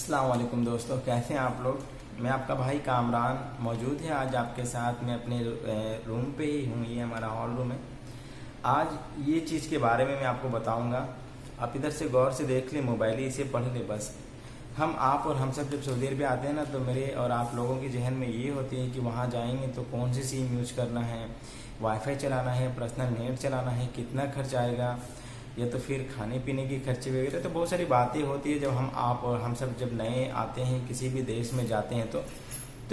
अस्सलाम वालेकुम दोस्तों, कैसे हैं आप लोग। मैं आपका भाई कामरान मौजूद है आज आपके साथ। मैं अपने रूम पे ही हूँ, ये हमारा हॉल रूम है। आज ये चीज़ के बारे में मैं आपको बताऊंगा। आप इधर से गौर से देख ले, मोबाइल ही इसे पढ़ ले बस। आप और हम सब जब सऊदी अरबिया आते हैं ना, तो मेरे और आप लोगों की जहन में ये होती है कि वहाँ जाएंगे तो कौन सी सिम यूज करना है, वाईफाई चलाना है, पर्सनल नेट चलाना है, कितना खर्च आएगा, या तो फिर खाने पीने की खर्चे वगैरह। तो बहुत सारी बातें होती है जब आप और हम सब जब नए आते हैं, किसी भी देश में जाते हैं तो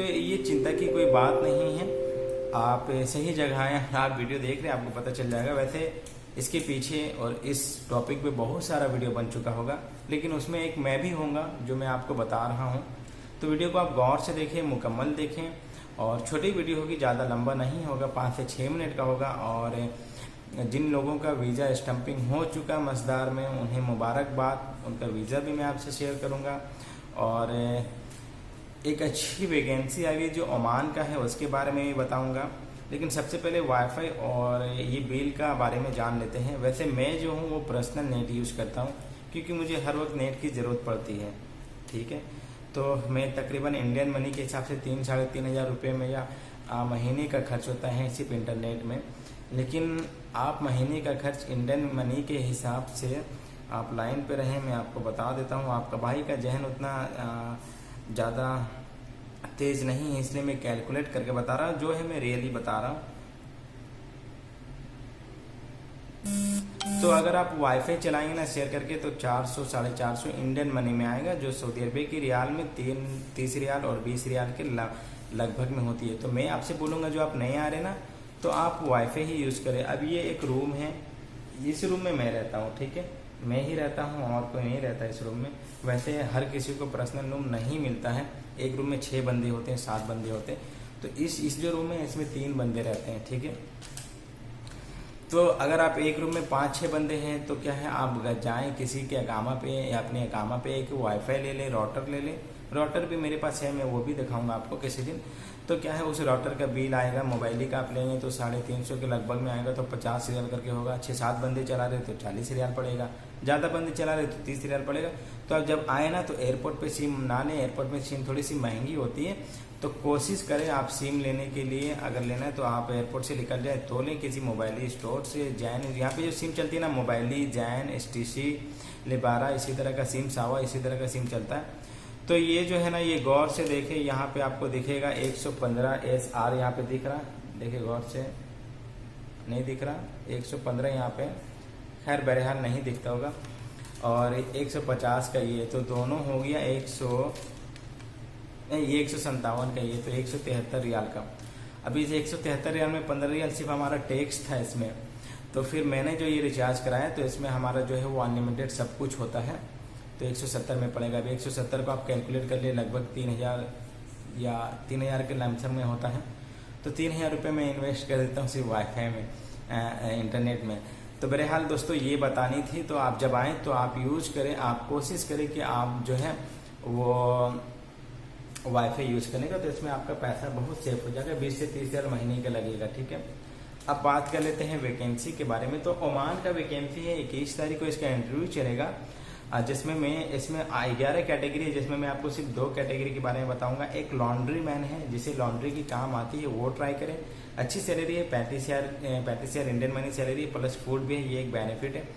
ये चिंता की कोई बात नहीं है। आप सही जगह हैं, आप वीडियो देख रहे हैं, आपको पता चल जाएगा। वैसे इसके पीछे और इस टॉपिक पे बहुत सारा वीडियो बन चुका होगा, लेकिन उसमें एक मैं भी होऊंगा जो मैं आपको बता रहा हूँ। तो वीडियो को आप गौर से देखें, मुकम्मल देखें। और छोटी वीडियो होगी, ज़्यादा लंबा नहीं होगा, 5 से 6 मिनट का होगा। और जिन लोगों का वीज़ा स्टम्पिंग हो चुका मसदार में, उन्हें मुबारकबाद, उनका वीज़ा भी मैं आपसे शेयर करूंगा। और एक अच्छी वैकेंसी आ गई जो ओमान का है, उसके बारे में भी बताऊंगा। लेकिन सबसे पहले वाईफाई और ये बिल का बारे में जान लेते हैं। वैसे मैं जो हूँ वो पर्सनल नेट यूज़ करता हूँ, क्योंकि मुझे हर वक्त नेट की ज़रूरत पड़ती है। ठीक है, तो मैं तकरीबन इंडियन मनी के हिसाब से 3-3.5 हज़ार रुपये में या महीने का खर्च होता है सिर्फ इंटरनेट में। लेकिन आप महीने का खर्च इंडियन मनी के हिसाब से आप लाइन पे रहें, मैं आपको बता देता हूँ। आपका भाई का जहन उतना ज़्यादा तेज नहीं है, इसलिए मैं कैलकुलेट करके बता रहा हूँ, जो है मैं रियली बता रहा हूँ। तो अगर आप वाईफाई चलाएंगे ना शेयर करके, तो 400-450 इंडियन मनी में आएगा, जो सऊदी अरबिया की रियाल में 30 रियाल और 20 रियाल के लगभग में होती है। तो मैं आपसे बोलूँगा, जो आप नए आ रहे ना, तो आप वाईफाई ही यूज़ करें। अब ये एक रूम है, इस रूम में मैं रहता हूँ, ठीक है, मैं ही रहता हूँ और कोई नहीं रहता इस रूम में। वैसे हर किसी को पर्सनल रूम नहीं मिलता है, एक रूम में 6 बंदे होते हैं, 7 बंदे होते हैं। तो इस जो रूम है इसमें 3 बंदे रहते हैं, ठीक है। तो अगर आप एक रूम में 5-6 बंदे हैं, तो क्या है, आप जाएं किसी के अकामा पे या अपने अकामा पे एक वाईफाई ले लें, राउटर ले लें। राउटर भी मेरे पास है, मैं वो भी दिखाऊंगा आपको किसी दिन। तो क्या है, उस राउटर का बिल आएगा, मोबाइल का आप लेंगे तो 350 के लगभग में आएगा, तो 50 रियाल करके होगा। 6-7 बंदे चला रहे तो 40 रियाल पड़ेगा, ज़्यादा बंदे चला रहे तो 30 रियाल पड़ेगा। तो आप जब आए ना, तो एयरपोर्ट पे सिम ना लें, एयरपोर्ट में सिम थोड़ी सी महंगी होती है। तो कोशिश करें आप सिम लेने के लिए, अगर लेना है तो आप एयरपोर्ट से निकल जाए तो लें, किसी मोबाइली स्टोर से। जैन, यहाँ पे जो सिम चलती है ना, मोबाइली, जैन, STC, लेबारा, इसी तरह का सिम, सावा, इसी तरह का सिम चलता है। तो ये जो है ना, ये गौर से देखें, यहाँ पे आपको दिखेगा 115 SR यहाँ पे दिख रहा है, देखिए गौर से, नहीं दिख रहा, 115 यहाँ पे, खैर बहरहाल नहीं दिखता होगा। और 150 का ये, तो दोनों हो गया 157 का ये, तो 173 रियाल का। अभी इस 173 रियाल में 15 रियाल सिर्फ हमारा टैक्स था इसमें। तो फिर मैंने जो ये रिचार्ज कराया, तो इसमें हमारा जो है वो अनलिमिटेड सब कुछ होता है, तो 170 में पड़ेगा। अभी 170 को आप कैलकुलेट कर लिए, लगभग 3000 या 3000 के लमसम में होता है। तो 3000 रुपये में इन्वेस्ट कर देता हूँ सिर्फ वाईफाई में, इंटरनेट में। तो बहरहाल दोस्तों, ये बतानी थी। तो आप जब आएँ तो आप यूज करें, आप कोशिश करें कि आप जो है वो वाईफाई यूज करने का, तो इसमें आपका पैसा बहुत सेफ हो जाएगा, 20 से 30 हज़ार महीने का लगेगा, ठीक है। अब बात कर लेते हैं वैकेंसी के बारे में। तो ओमान का वैकेंसी है, 21 तारीख को इसका इंटरव्यू चलेगा, जिसमें मैं इसमें 11 कैटेगरी है, जिसमें मैं आपको सिर्फ 2 कैटेगरी के बारे में बताऊंगा। एक लॉन्ड्री मैन है, जिसे लॉन्ड्री की काम आती है, वो ट्राई करें। अच्छी सैलरी है, 35,000 Indian money salary, plus food भी है, ये एक बेनिफिट है।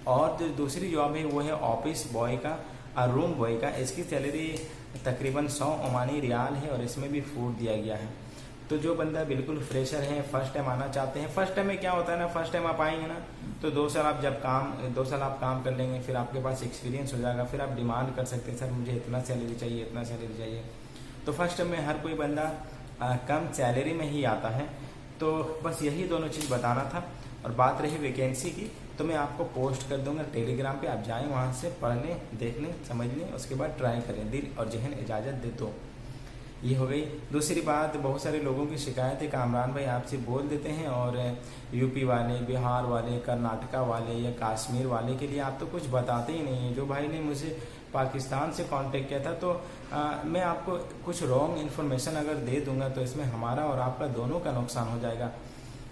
और जो दूसरी जॉब है वो है ऑफिस बॉय का और रूम बॉय का। इसकी सैलरी तकरीबन 100 ओमानी रियाल है, और इसमें भी फूड दिया गया है। तो जो बंदा बिल्कुल फ्रेशर है, फर्स्ट टाइम आना चाहते हैं, फर्स्ट टाइम में क्या होता है ना, फर्स्ट टाइम आप आएंगे ना, तो 2 साल आप काम कर लेंगे, फिर आपके पास एक्सपीरियंस हो जाएगा, फिर आप डिमांड कर सकते हैं, सर मुझे इतना सैलरी चाहिए, इतना सैलरी चाहिए। तो फर्स्ट टाइम में हर कोई बंदा कम सैलरी में ही आता है। तो बस यही दोनों चीज़ बताना था। और बात रही वैकेंसी की, तो मैं आपको पोस्ट कर दूंगा टेलीग्राम पे, आप जाएं वहाँ से पढ़ लें, देख लें, समझ लें, उसके बाद ट्राई करें, दिल और जहन इजाज़त दे तो। ये हो गई। दूसरी बात, बहुत सारे लोगों की शिकायत है, कामरान भाई आपसे बोल देते हैं, और यूपी वाले, बिहार वाले, कर्नाटका वाले या कश्मीर वाले के लिए आप तो कुछ बताते ही नहीं हैं। जो भाई ने मुझे पाकिस्तान से कांटेक्ट किया था, तो मैं आपको कुछ रॉन्ग इन्फॉर्मेशन अगर दे दूंगा, तो इसमें हमारा और आपका दोनों का नुकसान हो जाएगा,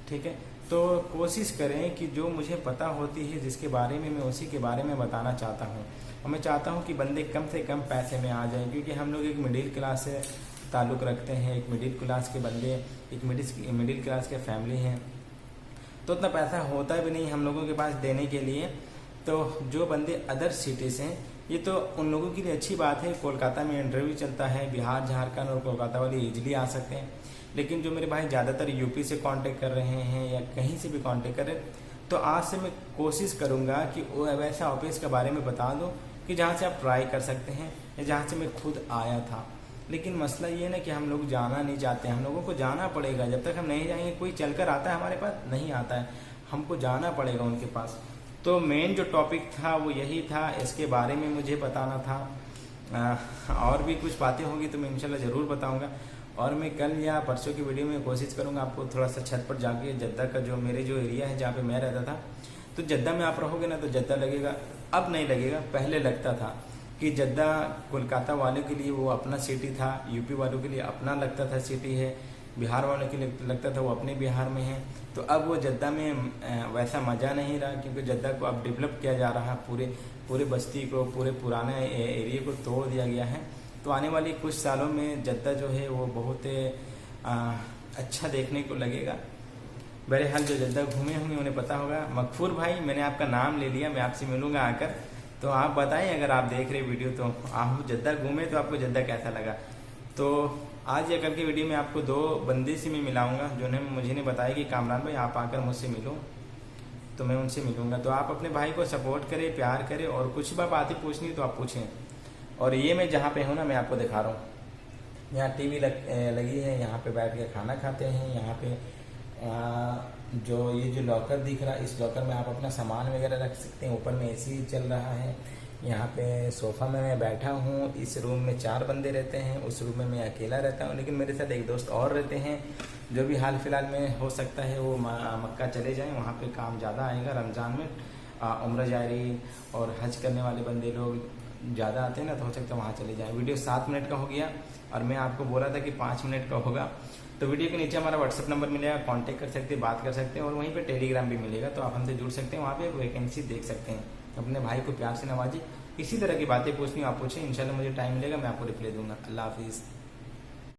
ठीक है। तो कोशिश करें कि जो मुझे पता होती है जिसके बारे में, मैं उसी के बारे में बताना चाहता हूँ। और मैं चाहता हूँ कि बंदे कम से कम पैसे में आ जाएं, क्योंकि हम लोग एक मिडिल क्लास से ताल्लुक़ रखते हैं, एक मिडिल क्लास के बंदे, एक मिडिल क्लास के फैमिली हैं, तो उतना पैसा होता भी नहीं हम लोगों के पास देने के लिए। तो जो बंदे अदर सिटीज़ हैं, ये तो उन लोगों के लिए अच्छी बात है, कोलकाता में इंटरव्यू चलता है, बिहार, झारखंड और कोलकाता वाले ईजिली आ सकते हैं। लेकिन जो मेरे भाई ज़्यादातर यूपी से कांटेक्ट कर रहे हैं या कहीं से भी कांटेक्ट कर रहे हैं, तो आज से मैं कोशिश करूँगा कि वो वैसा ऑफिस के बारे में बता दूँ कि जहाँ से आप ट्राई कर सकते हैं या जहाँ से मैं खुद आया था। लेकिन मसला ये है ना कि हम लोग जाना नहीं चाहते, हम लोगों को जाना पड़ेगा। जब तक हम नहीं जाएंगे, कोई चलकर आता है हमारे पास? नहीं आता है, हमको जाना पड़ेगा उनके पास। तो मेन जो टॉपिक था वो यही था, इसके बारे में मुझे बताना था। और भी कुछ बातें होंगी तो मैं इंशाल्लाह ज़रूर बताऊंगा। और मैं कल या परसों की वीडियो में कोशिश करूंगा आपको थोड़ा सा छत पर जाके जद्दा का जो मेरे जो एरिया है जहाँ पे मैं रहता था, तो जद्दा में आप रहोगे ना तो जद्दा लगेगा, अब नहीं लगेगा, पहले लगता था कि जद्दा कोलकाता वालों के लिए वो अपना सिटी था, यूपी वालों के लिए अपना लगता था सिटी है, बिहार वालों के लिए लगता था वो अपने बिहार में है। तो अब वो जद्दा में वैसा मज़ा नहीं रहा, क्योंकि जद्दा को अब डेवलप किया जा रहा है, पूरे बस्ती को, पूरे पुराने एरिया को तोड़ दिया गया है। तो आने वाली कुछ सालों में जद्दा जो है वो बहुत अच्छा देखने को लगेगा। बहरहाल जो जद्दा घूमे होंगे उन्हें पता होगा। मकफूर भाई, मैंने आपका नाम ले लिया, मैं आपसे मिलूंगा आकर, तो आप बताएं अगर आप देख रहे वीडियो तो आप जद्दा घूमे तो आपको जद्दा कैसा लगा। तो आज या कल की वीडियो में आपको दो बंदे से मैं मिलाऊंगा जो ने मुझे बताया कि कामरान भाई आप आकर मुझसे मिलो, तो मैं उनसे मिलूंगा। तो आप अपने भाई को सपोर्ट करें, प्यार करें, और कुछ भी बातें पूछनी तो आप पूछें। और ये मैं जहाँ पे हूँ ना, मैं आपको दिखा रहा हूँ, यहाँ टीवी लगी है, यहाँ पे बैठ के खाना खाते हैं। यहाँ पे जो ये जो लॉकर दिख रहा है, इस लॉकर में आप अपना सामान वगैरह रख सकते हैं। ऊपर में एसी चल रहा है, यहाँ पे सोफ़ा में मैं बैठा हूँ। इस रूम में 4 बंदे रहते हैं, उस रूम में मैं अकेला रहता हूँ, लेकिन मेरे साथ एक दोस्त और रहते हैं जो भी हाल फिलहाल में हो सकता है वो मक्का चले जाएं, वहाँ पे काम ज़्यादा आएगा। रमज़ान में उम्र जारी और हज करने वाले बंदे लोग ज़्यादा आते हैं ना, तो हो सकता है वहाँ चले जाएं। वीडियो 7 मिनट का हो गया और मैं आपको बोला था कि 5 मिनट का होगा। तो वीडियो के नीचे हमारा व्हाट्सअप नंबर मिलेगा, कांटेक्ट कर सकते हैं, बात कर सकते हैं, और वहीं पे टेलीग्राम भी मिलेगा, तो आप हमसे जुड़ सकते हैं। वहाँ पे वैकेंसी देख सकते हैं। अपने भाई को प्यार से नवाजिए, इसी तरह की बातें पूछनी आप पूछें, इंशाल्लाह मुझे टाइम मिलेगा मैं आपको रिप्लाई दूंगा। अल्लाह हाफिज़।